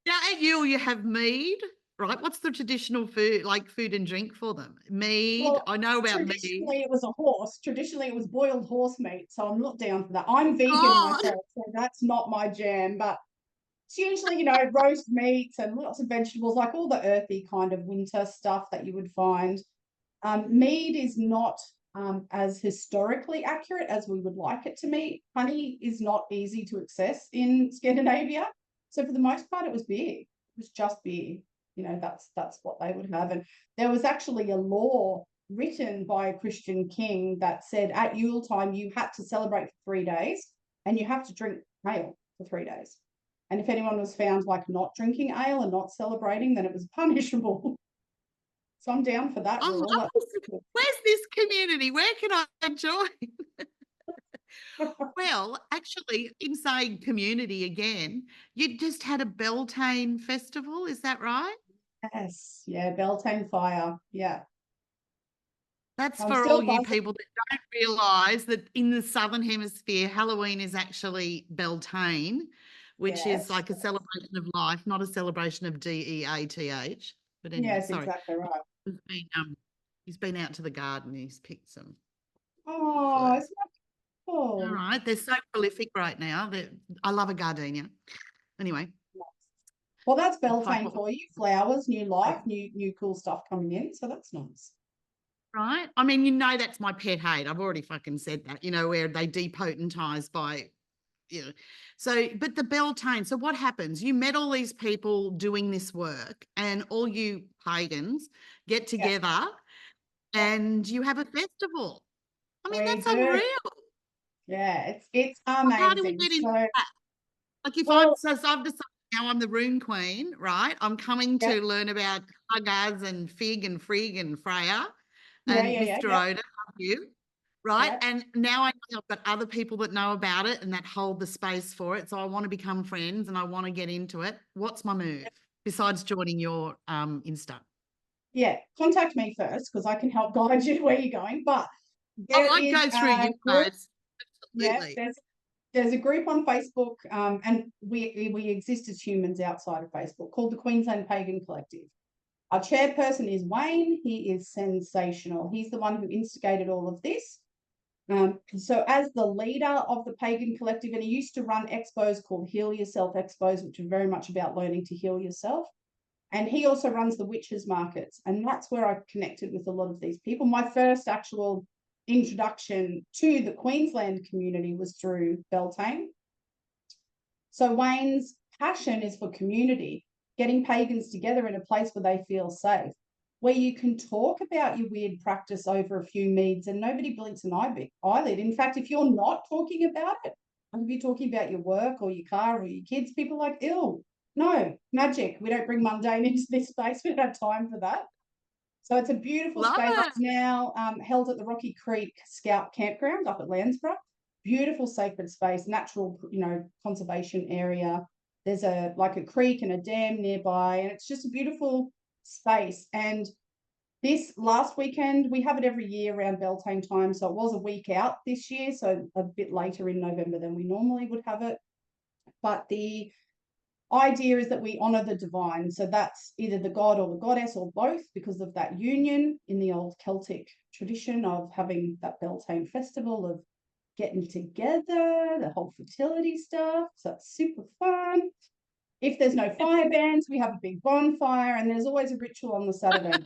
Now at Yule you have mead, right? What's the traditional food, like food and drink for them? Mead. Well, I know about mead. traditionally it was a horse. Traditionally it was boiled horse meat, so I'm not down for that. I'm vegan God. myself, so that's not my jam. But it's usually, roast meats and lots of vegetables, like all the earthy kind of winter stuff that you would find. Mead is not as historically accurate as we would like it to be. Honey is not easy to access in Scandinavia. So for the most part, it was beer. It was just beer. That's what they would have. And there was actually a law written by a Christian king that said at Yule time you had to celebrate for 3 days and you have to drink ale for 3 days. And if anyone was found like not drinking ale and not celebrating, then it was punishable. So I'm down for that I rule. love this. Where's this community? Where can I join? Well, actually, in saying community again, you just had a Beltane festival, is that right? Yes, yeah, Beltane fire. Yeah, That's I'm for all still you buzzing. people that don't realise that in the Southern Hemisphere, Halloween is actually Beltane, which is Yes, like a celebration of life, not a celebration of DEATH. But anyway, yes, sorry. exactly right. He's been, he's been out to the garden. He's picked some Oh, flowers. it's not All cool. right. They're so prolific right now. I love a gardenia. Anyway, Well, that's it's like Beltane what for you. Flowers, new life, new cool stuff coming in. So that's nice. right? I mean, that's my pet hate. I've already fucking said that, where they depotentize by, you know. So, but the Beltane, so what happens? You met all these people doing this work, and all you pagans get Yeah, together yeah, and you have a festival. I mean, we that's do. unreal. Yeah, it's How do we amazing. get into So, that? Like if well, so I've decided now I'm the rune queen, right? I'm coming yeah, to learn about Haggaz and Fig and Frig and Freya yeah, and yeah, yeah, Mr. yeah, Odin, you, right? yeah. And now I know I've got other people that know about it and that hold the space for it. So I want to become friends and I want to get into it. What's my move besides joining your Insta? Yeah, contact me first because I can help guide you where you're going. But Oh, there I'd is go through a you group. guys. Yeah, Absolutely. there's a group on Facebook, and we exist as humans outside of Facebook called the Queensland Pagan Collective. Our chairperson is Wayne. He is sensational. He's the one who instigated all of this. So as the leader of the Pagan Collective, and he used to run expos called Heal Yourself Expos, which are very much about learning to heal yourself. And he also runs the witches markets. And that's where I connected with a lot of these people. My first actual introduction to the Queensland community was through Beltane. So Wayne's passion is for community, getting pagans together in a place where they feel safe, where you can talk about your weird practice over a few meads and nobody blinks an eyelid. In fact, if you're not talking about it, if you're talking about your work or your car or your kids, people are like, ew, no, magic. We don't bring mundane into this space. We don't have time for that. So it's a beautiful Love space. it. It's now held at the Rocky Creek Scout Campground up at Landsborough. Beautiful sacred space, natural, conservation area. There's a creek and a dam nearby, and it's just a beautiful space. And this last weekend, we have it every year around Beltane time, so it was a week out this year, so a bit later in November than we normally would have it. But the idea is that we honor the divine. So that's either the god or the goddess or both, because of that union in the old Celtic tradition of having that Beltane festival of getting together, the whole fertility stuff. So it's super fun. If there's no fire bans, we have a big bonfire, and there's always a ritual on the Saturday.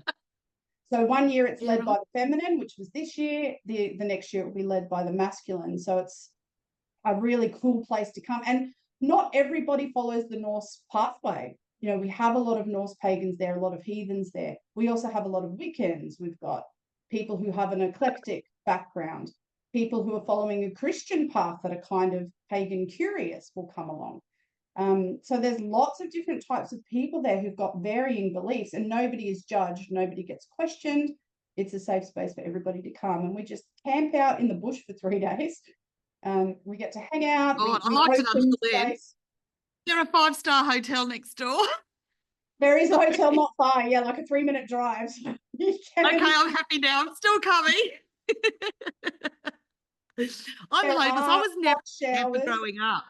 So one year it's Yeah, led right. by the feminine, which was this year. The next year it will be led by the masculine. So it's a really cool place to come. And not everybody follows the Norse pathway. We have a lot of Norse pagans there, a lot of heathens there. We also have a lot of Wiccans. We've got people who have an eclectic background, people who are following a Christian path that are kind of pagan curious will come along. So there's lots of different types of people there who've got varying beliefs, and nobody is judged, nobody gets questioned. It's a safe space for everybody to come, and we just camp out in the bush for 3 days. We get to hang out. God, I The like to know open Berlin. space. They're a five-star hotel next door. There is a hotel not far, yeah, like a 3-minute drive. So you Okay, can. I'm happy now. I'm still coming. I'm There hopeless. I are was never hot a camper showers. growing up.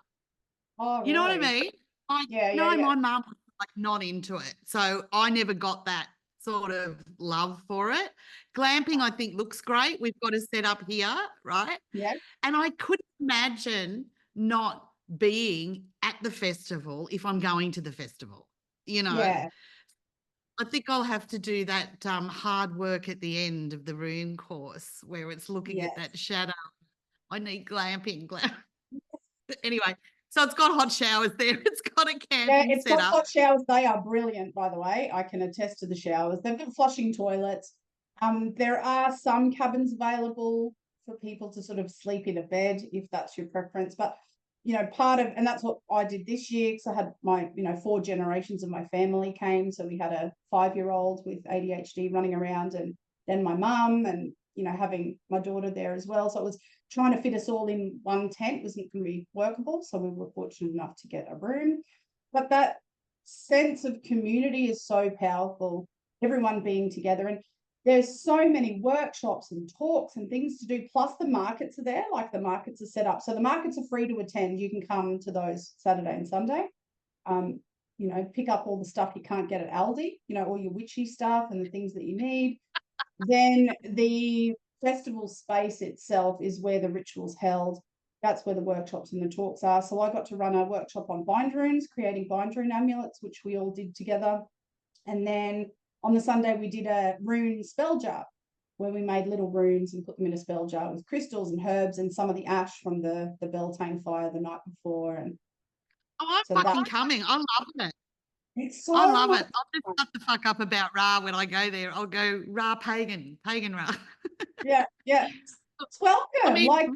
Oh, You know what I really? mean? Yeah, yeah, no, yeah. my mum was like not into it. So I never got that sort of love for it. Glamping, I think, looks great. We've got a set up here, right? Yeah, And I couldn't imagine not being at the festival if I'm going to the festival, you know. yeah, I think I'll have to do that hard work at the end of the rune course where it's looking at yes. that shadow. I need glamping. Anyway, so it's got hot showers there. It's got a Yeah, camping it's got setup. hot showers. They are brilliant, by the way. I can attest to the showers. They've got flushing toilets. There are some cabins available for people to sort of sleep in a bed if that's your preference. But you know, and that's what I did this year because I had my, you know, 4 generations of my family came. So we had a 5-year-old with ADHD running around, and then my mum, and you know, having my daughter there as well. So it was trying to fit us all in one tent wasn't going to be workable. So we were fortunate enough to get a room. But that sense of community is so powerful, everyone being together. And there's so many workshops and talks and things to do, plus the markets are there, like the markets are set up. So the markets are free to attend. You can come to those Saturday and Sunday. You know, pick up all the stuff you can't get at Aldi, you know, all your witchy stuff and the things that you need. Then the festival space itself is where the ritual's held. That's where the workshops and the talks are. So I got to run a workshop on bind runes, creating bind rune amulets, which we all did together. And then on the Sunday, we did a rune spell jar where we made little runes and put them in a spell jar with crystals and herbs and some of the ash from the Beltane fire the night before. And Oh, so I'm that fucking coming. I love it. it's I so love much it. I'll just fun. shut the fuck up about Ra when I go there. I'll go Ra pagan, pagan Ra. Yeah, yeah. It's I welcome. mean, Like,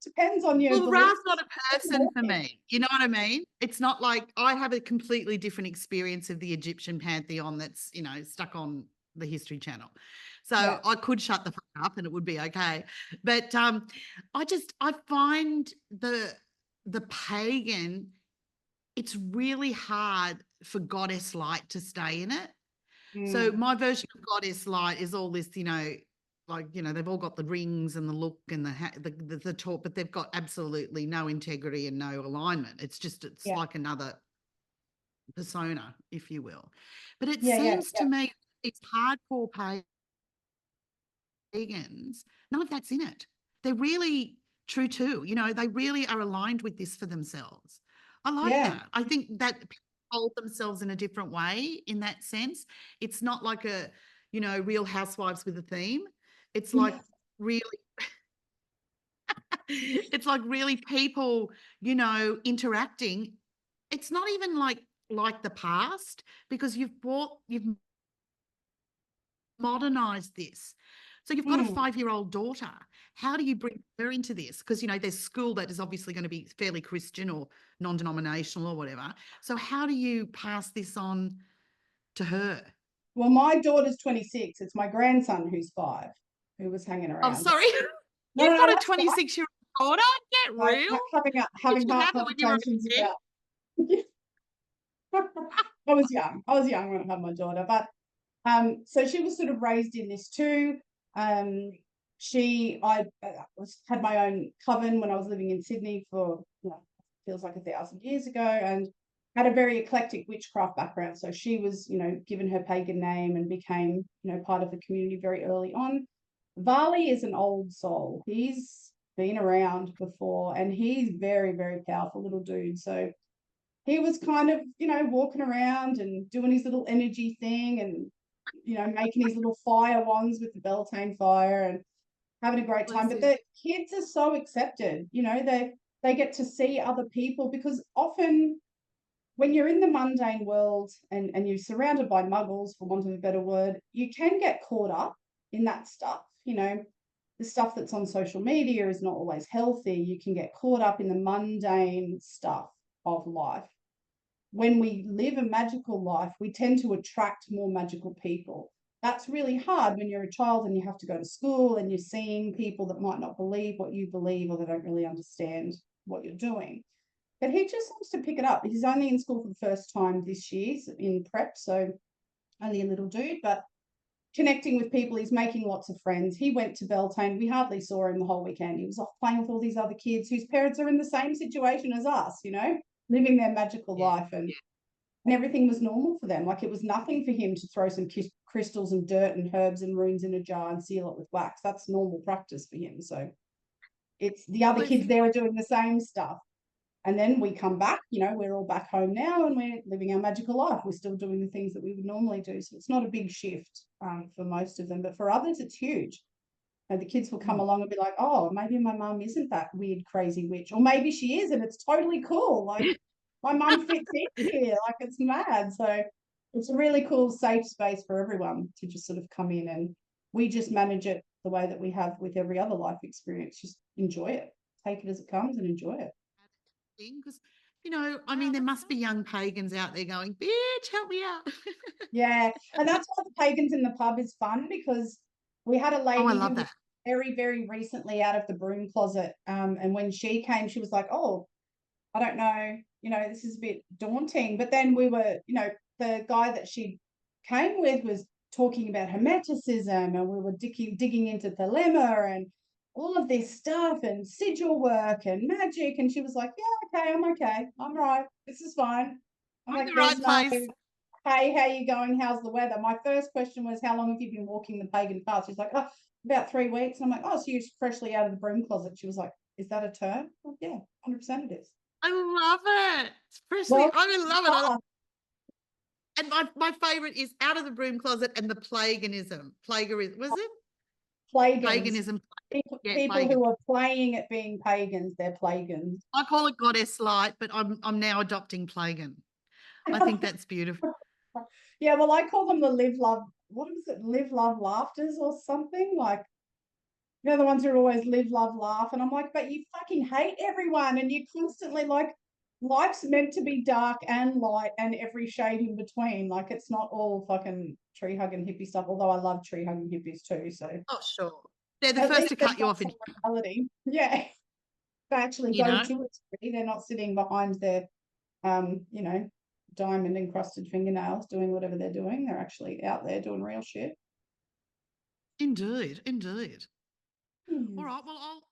depends on your well, belief Ra's not a person for system. me. You know what I mean? It's not like I have a completely different experience of the Egyptian pantheon that's, you know, stuck on the History Channel. So Yeah, I could shut the fuck up and it would be okay. But I find the pagan, it's really hard for goddess light to stay in it. So mm, my version of goddess light is all this, you know, like, you know, they've all got the rings and the look and the talk, but they've got absolutely no integrity and no alignment. It's yeah, like another persona, if you will. But it yeah, yeah, seems to me it's hardcore pagans, none of that's in it. They're really true too. You know, they really are aligned with this for themselves. I like yeah, that. I think that people hold themselves in a different way in that sense. It's not like a, you know, Real Housewives with a theme. It's like yeah. really, it's like really people, you know, interacting. It's not even like the past because you've modernize this. So you've got a Mm. 5-year-old daughter. How do you bring her into this? Because, you know, there's school that is obviously going to be fairly Christian or non-denominational or whatever. So how do you pass this on to her? Well, my daughter's 26. It's my grandson who's 5 who was hanging Oh, around. sorry. No, You've no, got a that's right. 26-year-old daughter? Get Like real. Did having you heart have it when you were palpitations a kid? about. I was young. I was young when I had my daughter, but so she was sort of raised in this too. Um, I had my own coven when I was living in Sydney for, you know, feels like 1,000 years ago, and had a very eclectic witchcraft background. So she was, you know, given her pagan name and became, you know, part of the community very early on. Varley is an old soul. He's been around before, and he's very, very powerful little dude. So he was kind of, you know, walking around and doing his little energy thing and, you know, making his little fire wands with the Beltane fire and having a great time. Bless But him. the kids are so accepted, you know, they get to see other people because often when you're in the mundane world and you're surrounded by muggles, for want of a better word, you can get caught up in that stuff. You know, the stuff that's on social media is not always healthy. You can get caught up in the mundane stuff of life. When we live a magical life, we tend to attract more magical people. That's really hard when you're a child and you have to go to school and you're seeing people that might not believe what you believe or they don't really understand what you're doing. But he just seems to pick it up. He's only in school for the first time this year in prep, so only a little dude, but connecting with people, he's making lots of friends. He went to Beltane. We hardly saw him the whole weekend. He was off playing with all these other kids whose parents are in the same situation as us, you know? living their magical Yeah. life, and everything was normal for them. Like it was nothing for him to throw some crystals and dirt and herbs and runes in a jar and seal it with wax. That's normal practice for him. So it's the other kids there are doing the same stuff. And then we come back, we're all back home now and we're living our magical life. We're still doing the things that we would normally do. So it's not a big shift for most of them, but for others, it's huge. And the kids will come along and be like, oh, maybe my mum isn't that weird, crazy witch. Or maybe she is and it's totally cool. Like my mum fits in here. Like it's mad. So it's a really cool, safe space for everyone to just sort of come in, and we just manage it the way that we have with every other life experience. Just enjoy it. Take it as it comes and enjoy it. Because, I mean, there must be young pagans out there going, bitch, help me out. Yeah. And that's why the Pagans in the Pub is fun, because we had a lady Oh, I who love was that. very, very recently out of the broom closet. And when she came, she was like, oh, I don't know, this is a bit daunting. But then we were, the guy that she came with was talking about hermeticism, and we were digging into thelema and all of this stuff and sigil work and magic. And she was like, yeah, okay, I'm right. This is fine. I'm I'm like, in the there's right no, place. hey, how you going? How's the weather? My first question was, how long have you been walking the pagan path? She's like, oh, about 3 weeks. And I'm like, oh, so you're freshly out of the broom closet. She was like, is that a term? Like, yeah, 100% it is. I love it. Especially, Well, I love it. And my favorite is out of the broom closet and the plaganism. Plagiarism. Was it? Pagans. Paganism. People, Yeah, people pagan. who are playing at being pagans, they're pagans. I call it goddess light, but I'm now adopting plagan. I think that's beautiful. Yeah, well, I call them the live, love, what is it? Live, love, laughters or something. Like, the ones who are always live, love, laugh. And I'm like, but you fucking hate everyone. And you constantly like, life's meant to be dark and light and every shade in between. Like, it's not all fucking tree hugging hippie stuff, although I love tree hugging hippies too. So Oh, sure. They're the at first least to they've cut you got off. some reality. Yeah. They actually You go know, to a tree. They're not sitting behind their diamond encrusted fingernails doing whatever they're doing. They're actually out there doing real shit. indeed. All Hmm. right. Well, I'll